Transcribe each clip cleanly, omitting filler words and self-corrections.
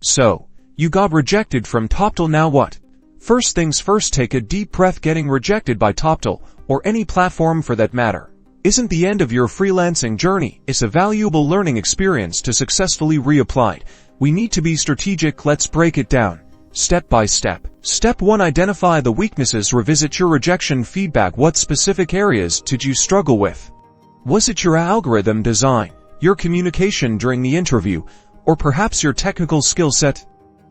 So, you got rejected from Toptal, now what? First things first, take a deep breath. Getting rejected by Toptal, or any platform for that matter, isn't the end of your freelancing journey. It's a valuable learning experience to successfully reapply. We need to be strategic. Let's break it down, step by step. Step 1. Identify the weaknesses. Revisit your rejection feedback. What specific areas did you struggle with? Was it your algorithm design, your communication during the interview, or perhaps your technical skill set?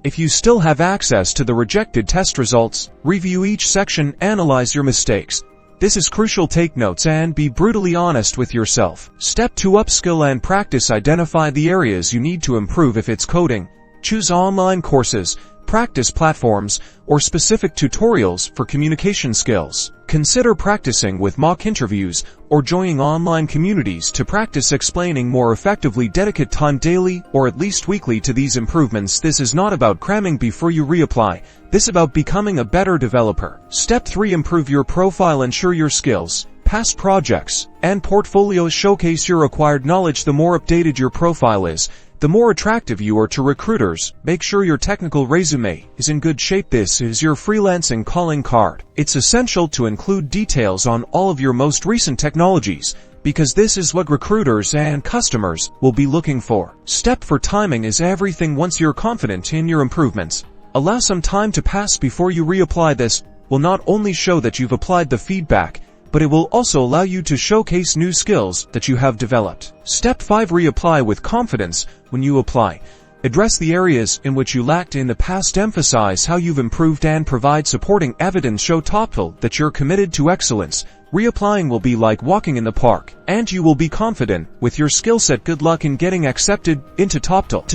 If you still have access to the rejected test results, review each section, analyze your mistakes. This is crucial. Take notes and be brutally honest with yourself. Step 2. Upskill and practice. Identify the areas you need to improve. If it's coding, choose online courses, practice platforms, or specific tutorials for communication skills. Consider practicing with mock interviews or joining online communities to practice explaining more effectively. Dedicate time daily or at least weekly to these improvements. This is not about cramming before you reapply. This is about becoming a better developer. Step 3. Improve your profile. Ensure your skills, past projects, and portfolios showcase your acquired knowledge. The more updated your profile is, the more attractive you are to recruiters. Make sure your technical resume is in good shape. This is your freelancing calling card. It's essential to include details on all of your most recent technologies, because this is what recruiters and customers will be looking for. Step 4. Timing is everything. Once you're confident in your improvements, allow some time to pass before you reapply. This will not only show that you've applied the feedback, but it will also allow you to showcase new skills that you have developed. Step 5. Reapply with confidence. When you apply, address the areas in which you lacked in the past. Emphasize how you've improved and provide supporting evidence. Show Toptal that you're committed to excellence. Reapplying will be like walking in the park, and you will be confident with your skill set. Good luck in getting accepted into Toptal.